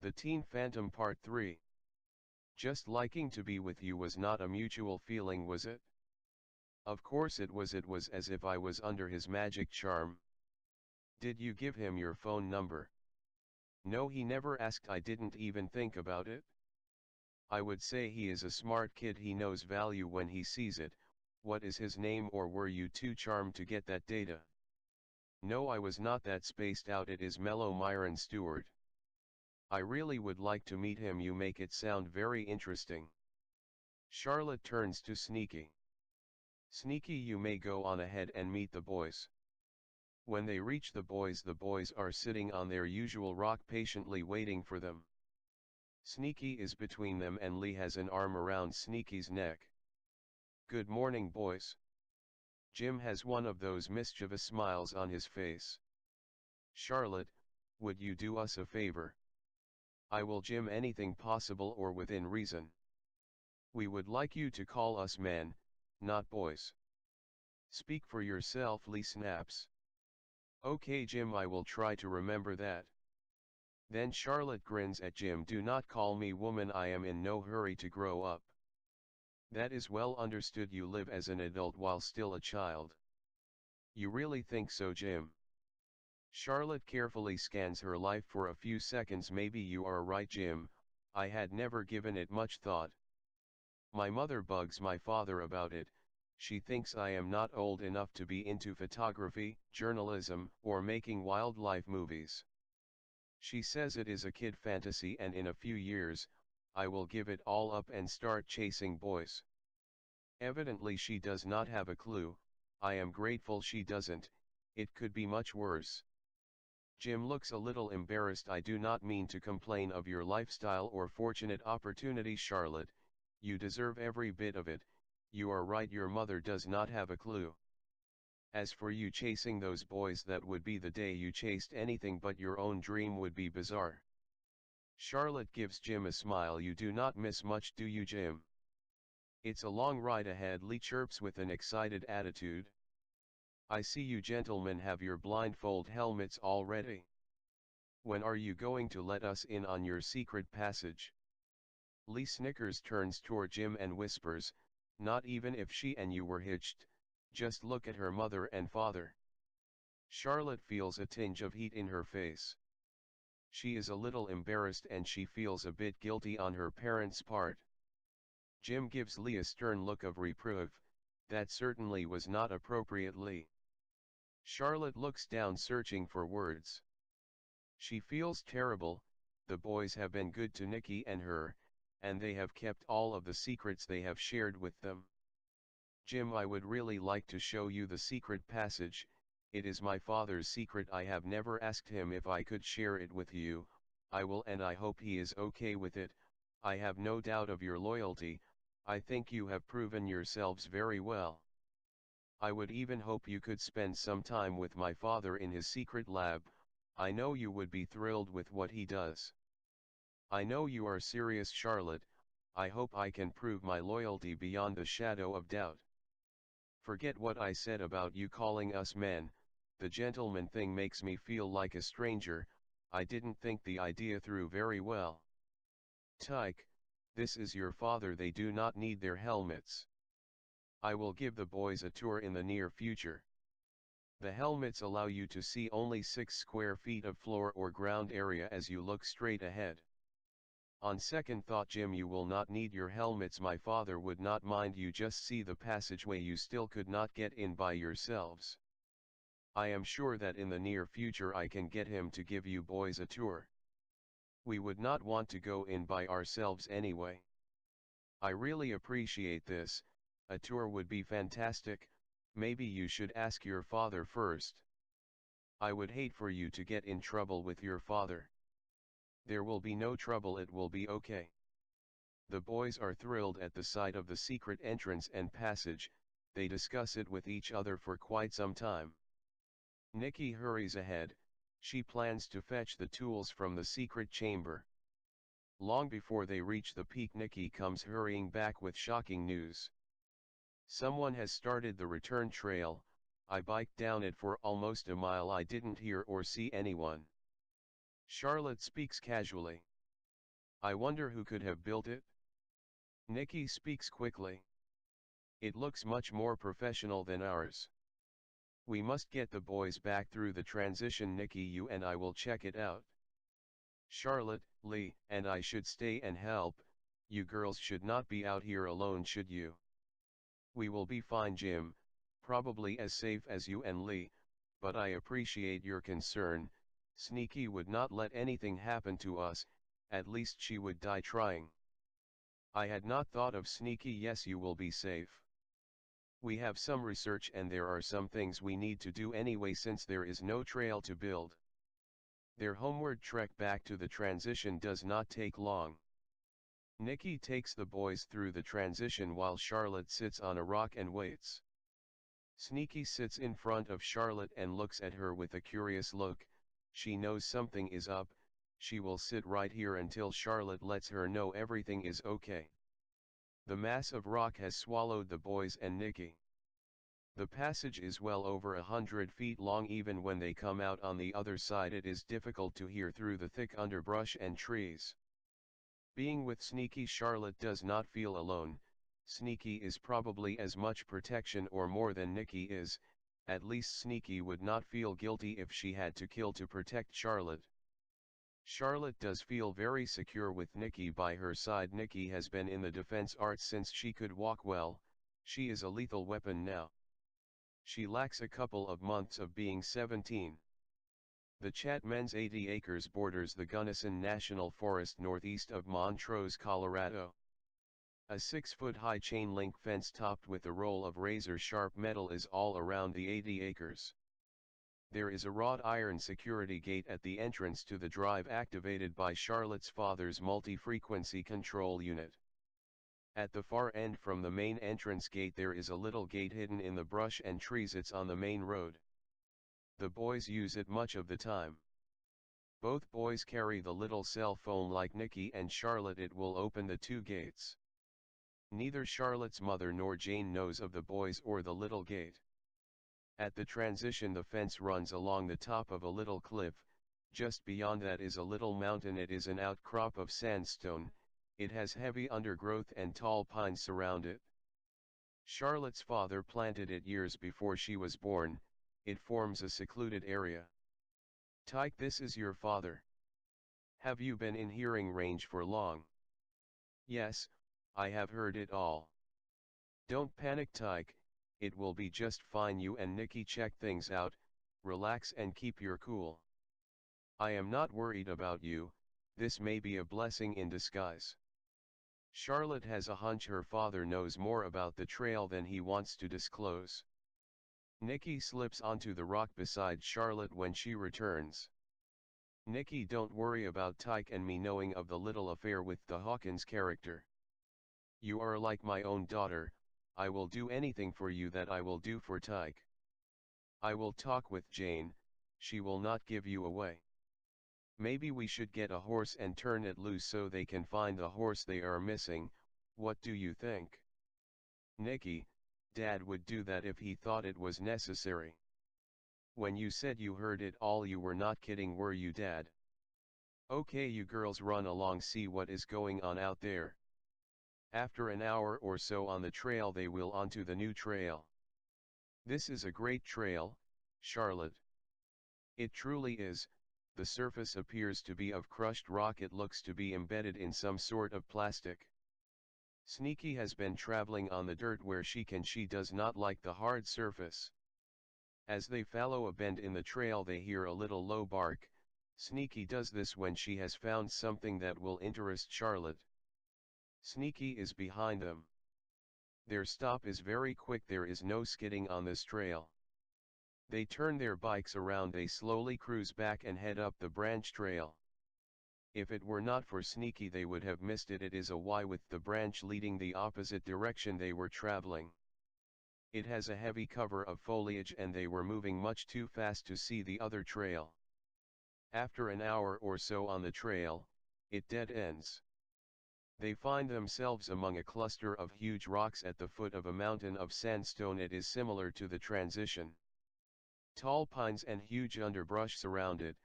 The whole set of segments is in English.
The Teen Phantom Part 3. Just liking to be with you was not a mutual feeling, was it? Of course it was. It was as if I was under his magic charm. Did you give him your phone number? No, he never asked. I didn't even think about it. I would say he is a smart kid. He knows value when he sees it. What is his name, or were you too charmed to get that data? No, I was not that spaced out. It is Mellow Myron Stewart. I really would like to meet him. You make it sound very interesting. Charlotte turns to Sneaky. Sneaky, you may go on ahead and meet the boys. When they reach the boys are sitting on their usual rock patiently waiting for them. Sneaky is between them and Lee has an arm around Sneaky's neck. Good morning, boys. Jim has one of those mischievous smiles on his face. Charlotte, would you do us a favor? I will, Jim, anything possible or within reason. We would like you to call us men, not boys. Speak for yourself, Lee snaps. Okay, Jim, I will try to remember that. Then Charlotte grins at Jim. Do not call me woman. I am in no hurry to grow up. That is well understood. You live as an adult while still a child. You really think so, Jim? Charlotte carefully scans her life for a few seconds. Maybe you are right, Jim. I had never given it much thought. My mother bugs my father about it. She thinks I am not old enough to be into photography, journalism, or making wildlife movies. She says it is a kid fantasy, and in a few years, I will give it all up and start chasing boys. Evidently she does not have a clue. I am grateful she doesn't. It could be much worse. Jim looks a little embarrassed. I do not mean to complain of your lifestyle or fortunate opportunity, Charlotte. You deserve every bit of it. You are right, your mother does not have a clue. As for you chasing those boys, that would be the day you chased anything but your own dream. Would be bizarre. Charlotte gives Jim a smile. You do not miss much, do you, Jim? It's a long ride ahead, Lee chirps with an excited attitude. I see you gentlemen have your blindfold helmets already. When are you going to let us in on your secret passage? Lee snickers, turns toward Jim and whispers, not even if she and you were hitched, just look at her mother and father. Charlotte feels a tinge of heat in her face. She is a little embarrassed and she feels a bit guilty on her parents' part. Jim gives Lee a stern look of reproof. That certainly was not appropriate, Lee. Charlotte looks down, searching for words. She feels terrible. The boys have been good to Nikki and her, and they have kept all of the secrets they have shared with them. Jim, I would really like to show you the secret passage. It is my father's secret. I have never asked him if I could share it with you. I will, and I hope he is okay with it. I have no doubt of your loyalty. I think you have proven yourselves very well. I would even hope you could spend some time with my father in his secret lab. I know you would be thrilled with what he does. I know you are serious, Charlotte. I hope I can prove my loyalty beyond a shadow of doubt. Forget what I said about you calling us men. The gentleman thing makes me feel like a stranger. I didn't think the idea through very well. Tyke, this is your father. They do not need their helmets. I will give the boys a tour in the near future. The helmets allow you to see only 6 square feet of floor or ground area as you look straight ahead. On second thought, Jim, you will not need your helmets. My father would not mind. You just see the passageway. You still could not get in by yourselves. I am sure that in the near future I can get him to give you boys a tour. We would not want to go in by ourselves anyway. I really appreciate this. A tour would be fantastic. Maybe you should ask your father first. I would hate for you to get in trouble with your father. There will be no trouble. It will be okay. The boys are thrilled at the sight of the secret entrance and passage. They discuss it with each other for quite some time. Nikki hurries ahead. She plans to fetch the tools from the secret chamber. Long before they reach the peak, Nikki comes hurrying back with shocking news. Someone has started the return trail. I biked down it for almost a mile. I didn't hear or see anyone. Charlotte speaks casually. I wonder who could have built it? Nikki speaks quickly. It looks much more professional than ours. We must get the boys back through the transition. Nikki, you and I will check it out. Charlotte, Lee, and I should stay and help. You girls should not be out here alone, should you? We will be fine, Jim, probably as safe as you and Lee, but I appreciate your concern. Sneaky would not let anything happen to us, at least she would die trying. I had not thought of Sneaky. Yes, you will be safe. We have some research and there are some things we need to do anyway since there is no trail to build. Their homeward trek back to the transition does not take long. Nikki takes the boys through the transition while Charlotte sits on a rock and waits. Sneaky sits in front of Charlotte and looks at her with a curious look. She knows something is up. She will sit right here until Charlotte lets her know everything is okay. The mass of rock has swallowed the boys and Nikki. The passage is well over 100 feet long. Even when they come out on the other side, it is difficult to hear through the thick underbrush and trees. Being with Sneaky, Charlotte does not feel alone. Sneaky is probably as much protection or more than Nikki is. At least Sneaky would not feel guilty if she had to kill to protect Charlotte. Charlotte does feel very secure with Nikki by her side. Nikki has been in the defense arts since she could walk well. She is a lethal weapon now. She lacks a couple of months of being 17. The Chatmen's 80 acres borders the Gunnison National Forest northeast of Montrose, Colorado. A 6-foot-high chain-link fence topped with a roll of razor-sharp metal is all around the 80 acres. There is a wrought iron security gate at the entrance to the drive activated by Charlotte's father's multi-frequency control unit. At the far end from the main entrance gate there is a little gate hidden in the brush and trees. It's on the main road. The boys use it much of the time. Both boys carry the little cell phone like Nikki and Charlotte. It will open the two gates. Neither Charlotte's mother nor Jane knows of the boys or the little gate. At the transition the fence runs along the top of a little cliff. Just beyond that is a little mountain. It is an outcrop of sandstone. It has heavy undergrowth and tall pines surround it. Charlotte's father planted it years before she was born. It forms a secluded area. Tyke, this is your father. Have you been in hearing range for long? Yes, I have heard it all. Don't panic, Tyke, it will be just fine. You and Nikki check things out, relax and keep your cool. I am not worried about you, this may be a blessing in disguise. Charlotte has a hunch her father knows more about the trail than he wants to disclose. Nikki slips onto the rock beside Charlotte when she returns. Nikki, don't worry about Tyke and me knowing of the little affair with the Hawkins character. You are like my own daughter. I will do anything for you that I will do for Tyke. I will talk with Jane, she will not give you away. Maybe we should get a horse and turn it loose so they can find the horse they are missing. What do you think? Nikki, Dad would do that if he thought it was necessary. When you said you heard it all, you were not kidding, were you, Dad? Okay, you girls run along, see what is going on out there. After an hour or so on the trail they will onto the new trail. This is a great trail, Charlotte. It truly is. The surface appears to be of crushed rock. It looks to be embedded in some sort of plastic. Sneaky has been traveling on the dirt where she can. She does not like the hard surface. As they follow a bend in the trail they hear a little low bark. Sneaky does this when she has found something that will interest Charlotte. Sneaky is behind them. Their stop is very quick. There is no skidding on this trail. They turn their bikes around, they slowly cruise back and head up the branch trail. If it were not for Sneaky they would have missed it. It is a Y with the branch leading the opposite direction they were traveling. It has a heavy cover of foliage and they were moving much too fast to see the other trail. After an hour or so on the trail, it dead ends. They find themselves among a cluster of huge rocks at the foot of a mountain of sandstone. It is similar to the transition. Tall pines and huge underbrush surround it.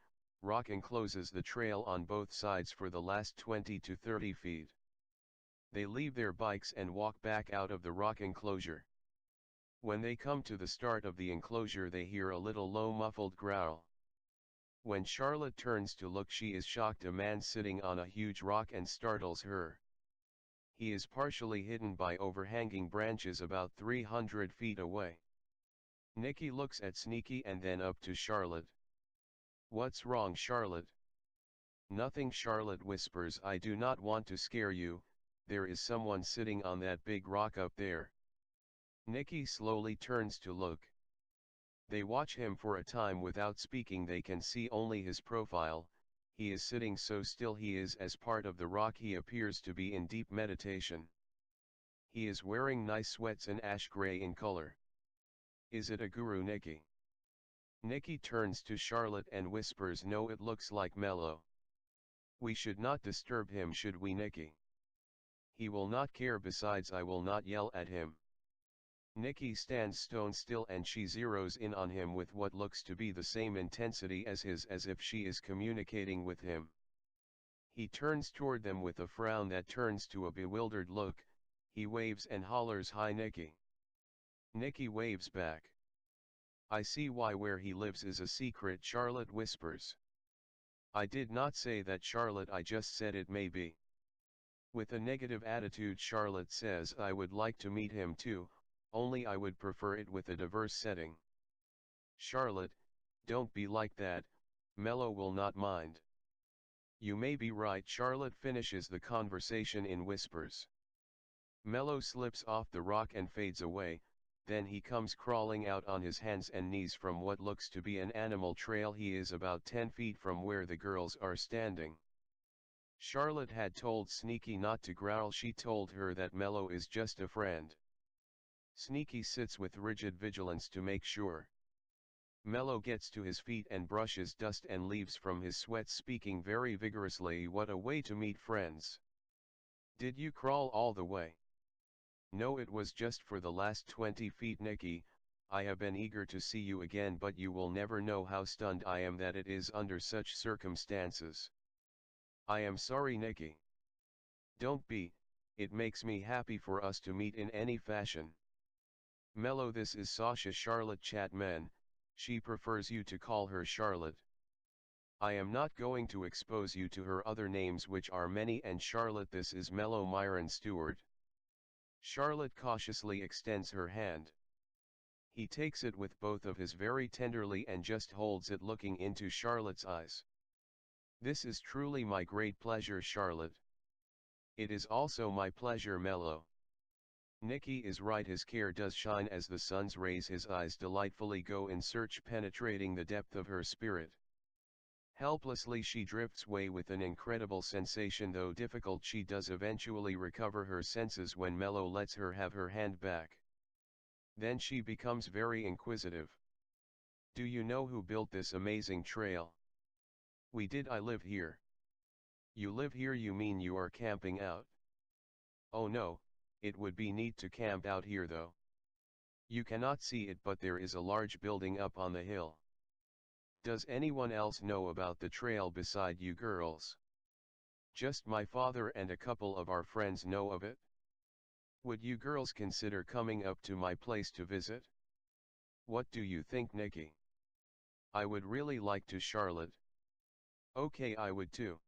Rock encloses the trail on both sides for the last 20 to 30 feet. They leave their bikes and walk back out of the rock enclosure. When they come to the start of the enclosure, they hear a little low muffled growl. When Charlotte turns to look, she is shocked. A man sitting on a huge rock and startles her. He is partially hidden by overhanging branches about 300 feet away. Nikki looks at Sneaky and then up to Charlotte. "What's wrong, Charlotte?" "Nothing," Charlotte whispers. "I do not want to scare you, there is someone sitting on that big rock up there." Nikki slowly turns to look. They watch him for a time without speaking. They can see only his profile. He is sitting so still. He is as part of the rock. He appears to be in deep meditation. He is wearing nice sweats and ash gray in color. "Is it a guru, Nikki?" Nikki turns to Charlotte and whispers, "No, it looks like Mello." "We should not disturb him, should we, Nikki? He will not care. Besides, I will not yell at him." Nikki stands stone still and she zeroes in on him with what looks to be the same intensity as his, as if she is communicating with him. He turns toward them with a frown that turns to a bewildered look. He waves and hollers, "Hi, Nikki." Nikki waves back. "I see why where he lives is a secret," Charlotte whispers. "I did not say that, Charlotte, I just said it may be." With a negative attitude, Charlotte says, "I would like to meet him too, only I would prefer it with a diverse setting." "Charlotte, don't be like that, Mello will not mind." "You may be right," Charlotte finishes the conversation in whispers. Mello slips off the rock and fades away, then he comes crawling out on his hands and knees from what looks to be an animal trail. He is about 10 feet from where the girls are standing. Charlotte had told Sneaky not to growl. She told her that Mello is just a friend. Sneaky sits with rigid vigilance to make sure. Mello gets to his feet and brushes dust and leaves from his sweat, speaking very vigorously. "What a way to meet friends. Did you crawl all the way?" "No, it was just for the last 20 feet, Nikki. I have been eager to see you again, but you will never know how stunned I am that it is under such circumstances." "I am sorry, Nikki." "Don't be, it makes me happy for us to meet in any fashion." "Mello, this is Sasha, Charlotte Chatman. She prefers you to call her Charlotte." "I am not going to expose you to her other names, which are many, and Charlotte, this is Mello Myron Stewart." Charlotte cautiously extends her hand. He takes it with both of his very tenderly and just holds it, looking into Charlotte's eyes. "This is truly my great pleasure, Charlotte." "It is also my pleasure, Mello." Nikki is right, his care does shine as the sun's rays his eyes delightfully go in search, penetrating the depth of her spirit. Helplessly she drifts away with an incredible sensation. Though difficult, she does eventually recover her senses when Mello lets her have her hand back. Then she becomes very inquisitive. "Do you know who built this amazing trail?" "We did. I live here." "You live here? You mean you are camping out?" "Oh no, it would be neat to camp out here though. You cannot see it, but there is a large building up on the hill." "Does anyone else know about the trail beside you girls?" "Just my father and a couple of our friends know of it." "Would you girls consider coming up to my place to visit?" "What do you think, Nikki?" "I would really like to, Charlotte." "Okay, I would too."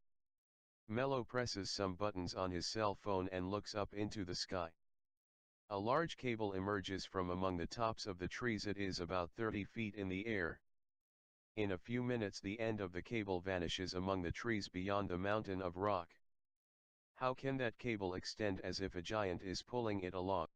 Mello presses some buttons on his cell phone and looks up into the sky. A large cable emerges from among the tops of the trees. It is about 30 feet in the air. In a few minutes the end of the cable vanishes among the trees beyond the mountain of rock. How can that cable extend as if a giant is pulling it along?